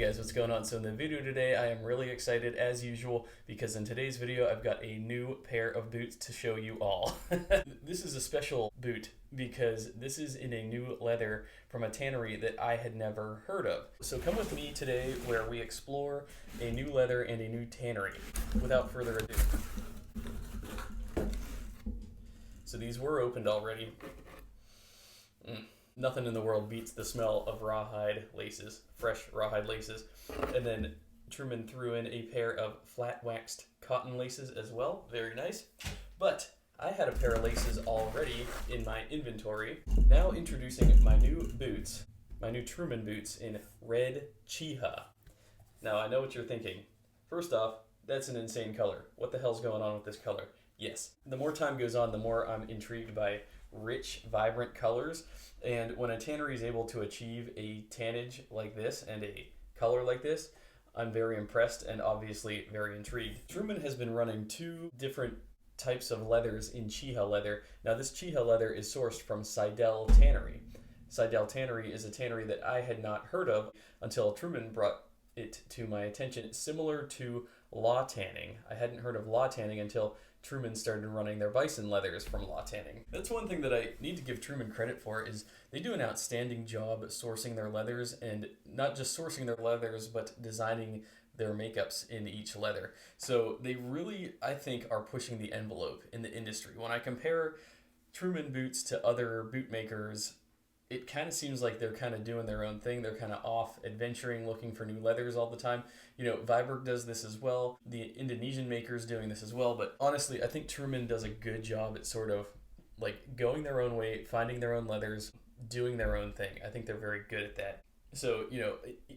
Hey guys, what's going on? So in the video today, I am really excited as usual because in today's video, I've got a new pair of boots to show you all. This is a special boot because this is in a new leather from a tannery that I had never heard of. So come with me today where we explore a new leather and a new tannery. Without further ado. So these were opened already. Nothing in the world beats the smell of rawhide laces, fresh rawhide laces. And then Truman threw in a pair of flat waxed cotton laces as well. Very nice. But I had a pair of laces already in my inventory. Now introducing my new boots, my new Truman Boots in red Cheaha. Now I know what you're thinking. First off, that's an insane color. What the hell's going on with this color? Yes, the more time goes on, the more I'm intrigued by rich, vibrant colors. And when a tannery is able to achieve a tannage like this and a color like this, I'm very impressed and obviously very intrigued. Truman has been running two different types of leathers in Cheaha leather. Now this Cheaha leather is sourced from Seidel Tannery. Seidel Tannery is a tannery that I had not heard of until Truman brought it to my attention. It's similar to law tanning. I hadn't heard of law tanning until Truman started running their bison leathers from law tanning. That's one thing that I need to give Truman credit for is they do an outstanding job sourcing their leathers, and not just sourcing their leathers, but designing their makeups in each leather. So they really, I think, are pushing the envelope in the industry. When I compare Truman Boots to other boot makers, it kind of seems like they're kind of doing their own thing. They're kind of off adventuring, looking for new leathers all the time. You know, Viberg does this as well. The Indonesian maker's doing this as well. But honestly, I think Truman does a good job at sort of like going their own way, finding their own leathers, doing their own thing. I think they're very good at that. So, you know,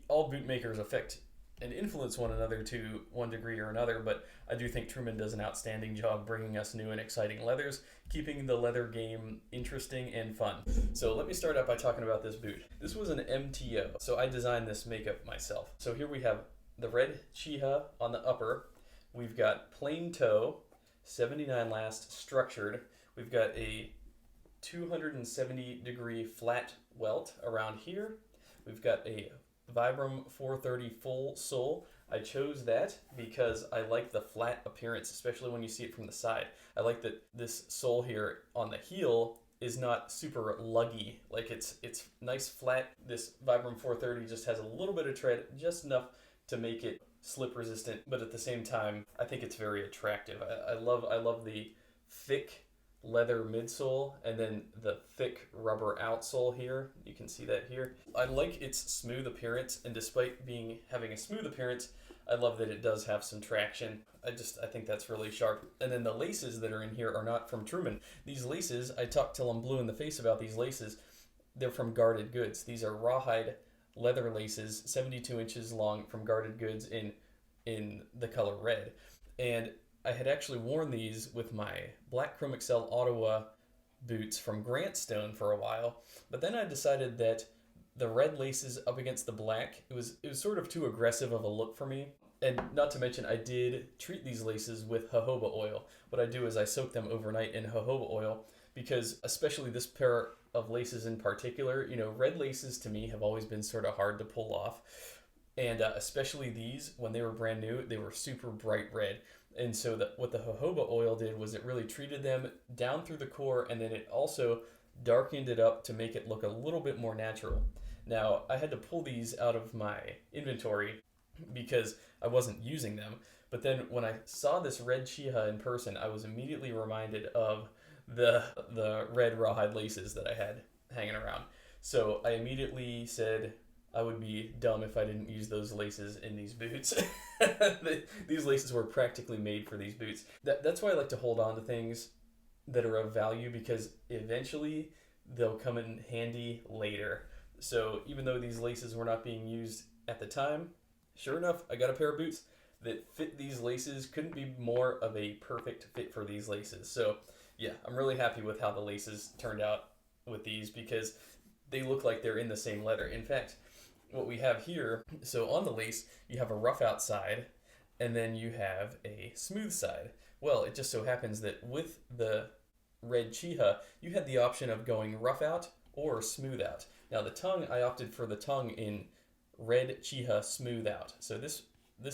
all boot makers affect and influence one another to one degree or another, but I do think Truman does an outstanding job bringing us new and exciting leathers, keeping the leather game interesting and fun. So let me start out by talking about this boot. This was an MTO, so I designed this makeup myself. So here we have the red Cheaha on the upper. We've got plain toe, 79 last structured. We've got a 270-degree flat welt around here. We've got a Vibram 430 full sole. I chose that because I like the flat appearance, especially when you see it from the side. I like that this sole here on the heel is not super luggy. Like it's nice flat. This Vibram 430 just has a little bit of tread, just enough to make it slip resistant, but at the same time, I think it's very attractive. I love the thick leather midsole and then the thick rubber outsole here. You can see that here. I like its smooth appearance, and despite having a smooth appearance, I love that it does have some traction. I think that's really sharp. And then the laces that are in here are not from Truman. These laces, I talked till I'm blue in the face about these laces. They're from Guarded Goods. These are rawhide leather laces, 72 inches long, from Guarded Goods in the color red. And I had actually worn these with my black Chrome Excel Ottawa boots from Grantstone for a while, but then I decided that the red laces up against the black, it was sort of too aggressive of a look for me. And not to mention, I did treat these laces with jojoba oil. What I do is I soak them overnight in jojoba oil because, especially this pair of laces in particular, you know, red laces to me have always been sort of hard to pull off. And especially these, when they were brand new, they were super bright red. And so what the jojoba oil did was it really treated them down through the core, and then it also darkened it up to make it look a little bit more natural. Now, I had to pull these out of my inventory because I wasn't using them. But then when I saw this red Cheaha in person, I was immediately reminded of the red rawhide laces that I had hanging around. So I immediately said I would be dumb if I didn't use those laces in these boots. These laces were practically made for these boots. That's why I like to hold on to things that are of value, because eventually they'll come in handy later. So even though these laces were not being used at the time, sure enough, I got a pair of boots that fit these laces. Couldn't be more of a perfect fit for these laces. So yeah, I'm really happy with how the laces turned out with these because they look like they're in the same leather. In fact, what we have here, so on the lace, you have a roughout side, and then you have a smooth side. Well, it just so happens that with the red Cheaha, you had the option of going roughout or smooth out. Now the tongue, I opted for the tongue in red Cheaha smooth out. So this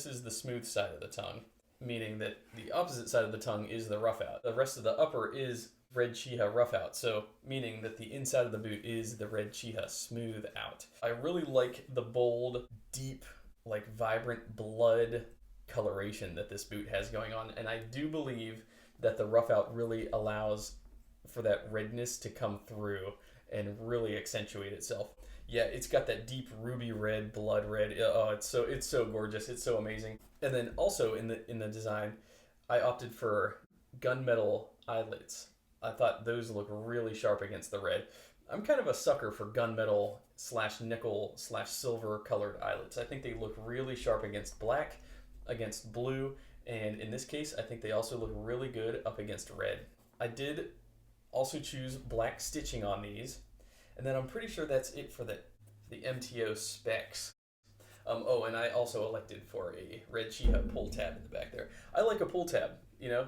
is the smooth side of the tongue, meaning that the opposite side of the tongue is the rough out. The rest of the upper is red Cheaha rough out, so meaning that the inside of the boot is the red Cheaha smooth out. I really like the bold, deep, like vibrant blood coloration that this boot has going on, and I do believe that the rough out really allows for that redness to come through and really accentuate itself. Yeah, it's got that deep ruby red, blood red. Oh, it's so gorgeous. It's so amazing. And then also in the design, I opted for gunmetal eyelets. I thought those look really sharp against the red. I'm kind of a sucker for gunmetal / nickel / silver colored eyelets. I think they look really sharp against black, against blue, and in this case, I think they also look really good up against red. I did also choose black stitching on these, and then I'm pretty sure that's it for the MTO specs. Oh, and I also elected for a red Cheaha pull tab in the back there. I like a pull tab, you know.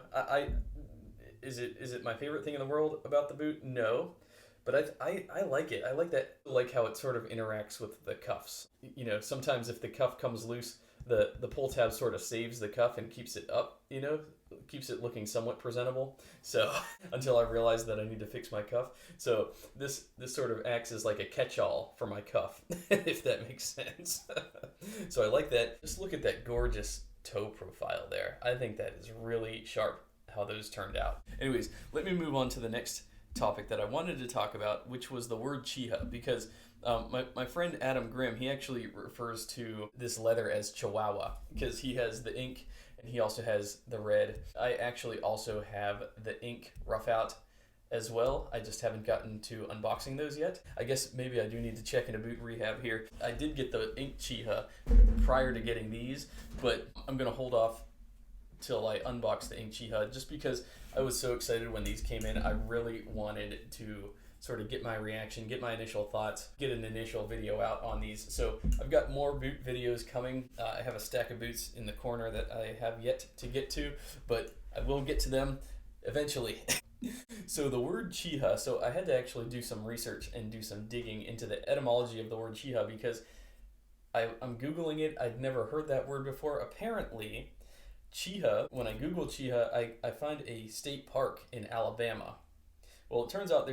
Is it my favorite thing in the world about the boot? No, but I like it. I like that, like how it sort of interacts with the cuffs. You know, sometimes if the cuff comes loose, the pull tab sort of saves the cuff and keeps it up, you know, keeps it looking somewhat presentable. So until I realized that I need to fix my cuff. So this sort of acts as like a catch-all for my cuff, if that makes sense. So I like that. Just look at that gorgeous toe profile there. I think that is really sharp how those turned out. Anyways, let me move on to the next topic that I wanted to talk about, which was the word Cheaha, because my friend Adam Grimm, he actually refers to this leather as Chihuahua because he has the ink and he also has the red. I actually also have the ink rough out as well. I just haven't gotten to unboxing those yet. I guess maybe I do need to check into boot rehab here. I did get the ink Cheaha prior to getting these, but I'm going to hold off till I unbox the ink Cheaha just because I was so excited when these came in. I really wanted to sort of get my reaction, get my initial thoughts, get an initial video out on these. So I've got more boot videos coming. I have a stack of boots in the corner that I have yet to get to, but I will get to them eventually. So the word Cheaha, so I had to actually do some research and do some digging into the etymology of the word Cheaha because I'm Googling it. I'd never heard that word before. Apparently, Cheaha, when I Google Cheaha, I find a state park in Alabama. Well, it turns out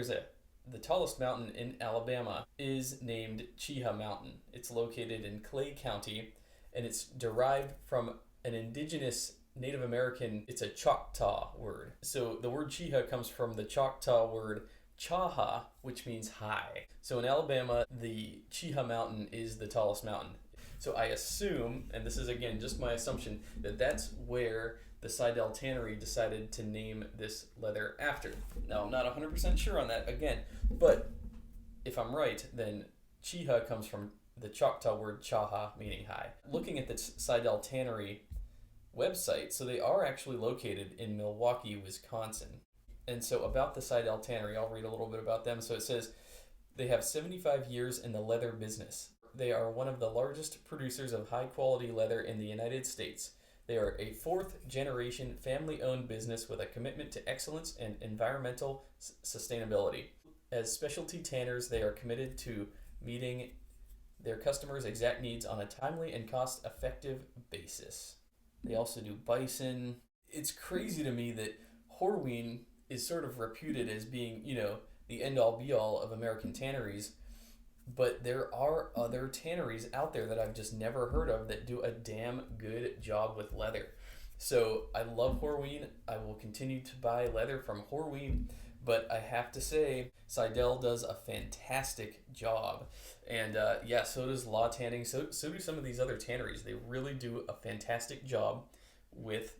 the tallest mountain in Alabama is named Cheaha Mountain. It's located in Clay County, and it's derived from an indigenous Native American, it's a Choctaw word. So the word Cheaha comes from the Choctaw word chaha, which means high. So in Alabama, the Cheaha Mountain is the tallest mountain. So I assume, and this is again just my assumption, that that's where the Seidel tannery decided to name this leather after. Now, I'm not 100% sure on that, again, but if I'm right, then Cheaha comes from the Choctaw word chaha, meaning high. Looking at the Seidel tannery website, so they are actually located in Milwaukee, Wisconsin. And so about the Seidel tannery, I'll read a little bit about them. So it says, they have 75 years in the leather business. They are one of the largest producers of high-quality leather in the United States. They are a fourth-generation family-owned business with a commitment to excellence and environmental sustainability. As specialty tanners, they are committed to meeting their customers' exact needs on a timely and cost-effective basis. They also do bison. It's crazy to me that Horween is sort of reputed as being, you know, the end-all be-all of American tanneries, but there are other tanneries out there that I've just never heard of that do a damn good job with leather. So I love Horween. I will continue to buy leather from Horween, but I have to say Seidel does a fantastic job. And yeah, so does Law Tanning. So do some of these other tanneries. They really do a fantastic job with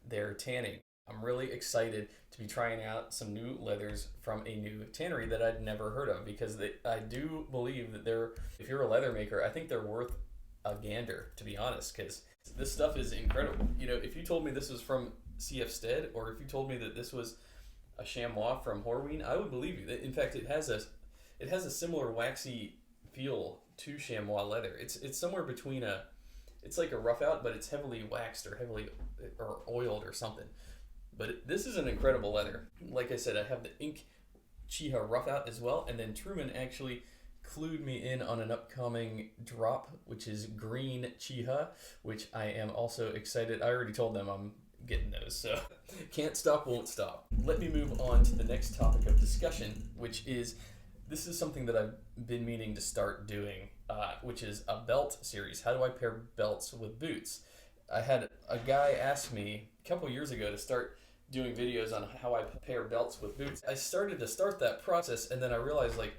their tanning. I'm really excited to be trying out some new leathers from a new tannery that I'd never heard of because I do believe that if you're a leather maker, I think they're worth a gander, to be honest, because this stuff is incredible. You know, if you told me this was from CF Stead or if you told me that this was a chamois from Horween, I would believe you. In fact, it has a similar waxy feel to chamois leather. It's somewhere between it's like a rough out, but it's heavily waxed or oiled or something. But this is an incredible leather. Like I said, I have the ink Cheaha rough out as well, and then Truman actually clued me in on an upcoming drop, which is Green Cheaha, which I am also excited. I already told them I'm getting those, so can't stop, won't stop. Let me move on to the next topic of discussion, which is, this is something that I've been meaning to start doing, which is a belt series. How do I pair belts with boots? I had a guy ask me a couple years ago to start doing videos on how I pair belts with boots. I started to start that process, and then I realized, like,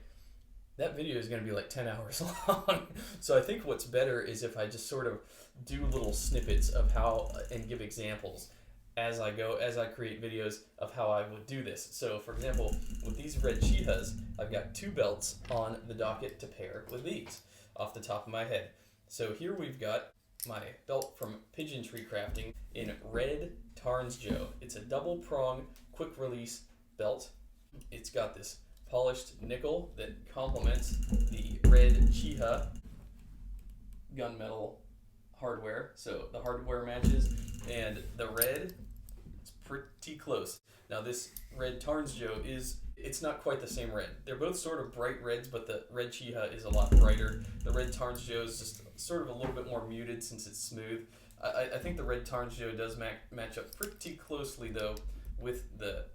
that video is going to be like 10 hours long. So I think what's better is if I just sort of do little snippets of how, and give examples as I go, as I create videos of how I would do this. So for example, with these red Chihas, I've got 2 belts on the docket to pair with these off the top of my head. So here we've got my belt from Pigeon Tree Crafting in red Tarns Joe. It's a double prong quick release belt. It's got this polished nickel that complements the red Cheaha gunmetal hardware. So the hardware matches, and the red is pretty close. Now this red Tarns Joe it's not quite the same red. They're both sort of bright reds, but the red Cheaha is a lot brighter. The red Tarns Joe is just sort of a little bit more muted since it's smooth. I think the red Tarns Joe does match up pretty closely though with the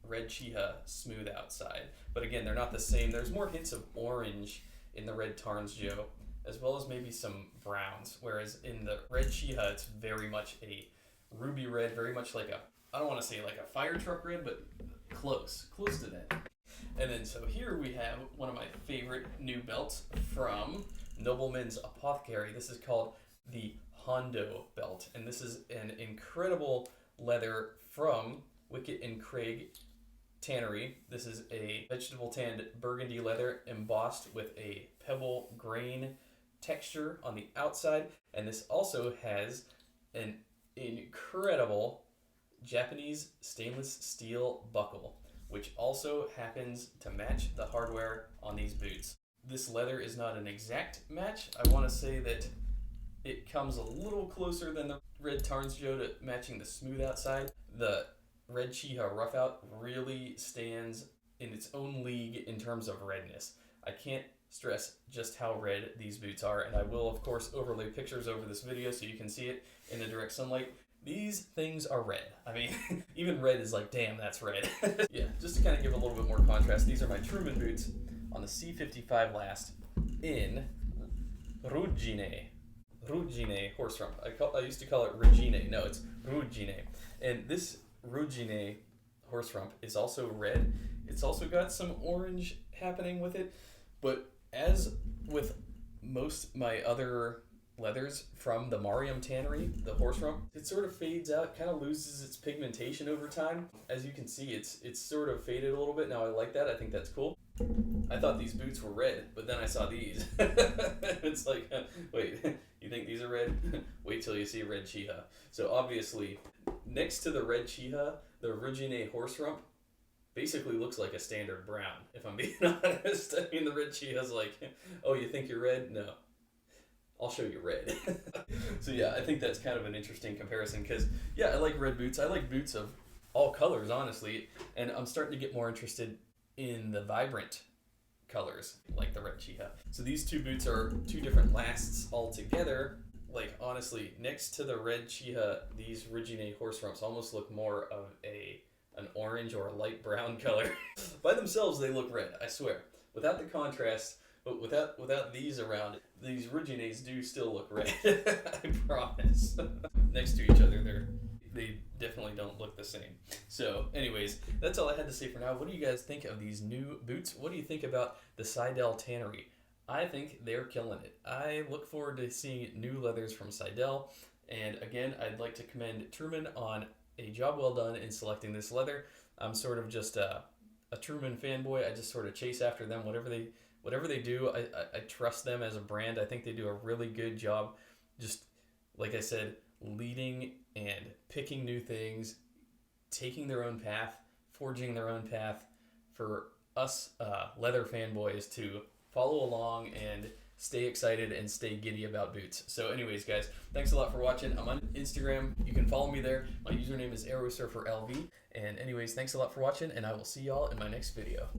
red Cheaha smooth outside. But again, they're not the same. There's more hints of orange in the red Tarns Joe, as well as maybe some browns, whereas in the red Cheaha, it's very much a ruby red, very much like I don't want to say like a fire truck red, but close to that. And then so here we have one of my favorite new belts from Nobleman's Apothecary. This is called the Hondo belt, and this is an incredible leather from Wicket and Craig Tannery. This is a vegetable tanned burgundy leather embossed with a pebble grain texture on the outside, and this also has an incredible Japanese stainless steel buckle, which also happens to match the hardware on these boots. This leather is not an exact match. I want to say that it comes a little closer than the red Tarns Joe to matching the smooth outside. The red Cheaha Roughout really stands in its own league in terms of redness. I can't stress just how red these boots are, and I will of course overlay pictures over this video so you can see it in the direct sunlight. These things are red. I mean, even red is like, damn, that's red. Yeah, just to kind of give a little bit more contrast, these are my Truman Boots on the C55 last in Ruggine horse rump. I used to call it Regine. No, it's Ruggine. And this Ruggine horse rump is also red. It's also got some orange happening with it, but as with most my other leathers from the Mariam Tannery, the horse rump, it sort of fades out, kind of loses its pigmentation over time. As you can see, it's sort of faded a little bit. Now I like that. I think that's cool. I thought these boots were red, but then I saw these. It's like, wait, you think these are red? Wait till you see red Cheaha. So obviously, next to the red Cheaha, the Ruggine horse rump basically looks like a standard brown, if I'm being honest. I mean, the red Cheaha's like, oh, you think you're red? No. I'll show you red. So yeah, I think that's kind of an interesting comparison because, yeah, I like red boots. I like boots of all colors, honestly, and I'm starting to get more interested in the vibrant colors, like the red Cheaha. So these two boots are 2 different lasts altogether. Like, honestly, next to the red Cheaha, these Ruggine horse rumps almost look more of an orange or a light brown color. By themselves, they look red, I swear. Without the contrast, but without these around, these Ruggines do still look red. I promise. Next to each other, they definitely don't look the same. So anyways, that's all I had to say for now. What do you guys think of these new boots? What do you think about the Seidel Tannery? I think they're killing it. I look forward to seeing new leathers from Seidel. And again, I'd like to commend Truman on a job well done in selecting this leather. I'm sort of just a Truman fanboy. I just sort of chase after them. Whatever they do, I trust them as a brand. I think they do a really good job, just like I said, leading and picking new things, taking their own path, forging their own path for us leather fanboys to follow along and stay excited and stay giddy about boots. So anyways, guys, thanks a lot for watching. I'm on Instagram. You can follow me there. My username is AeroSurferLV. And anyways, thanks a lot for watching, and I will see y'all in my next video.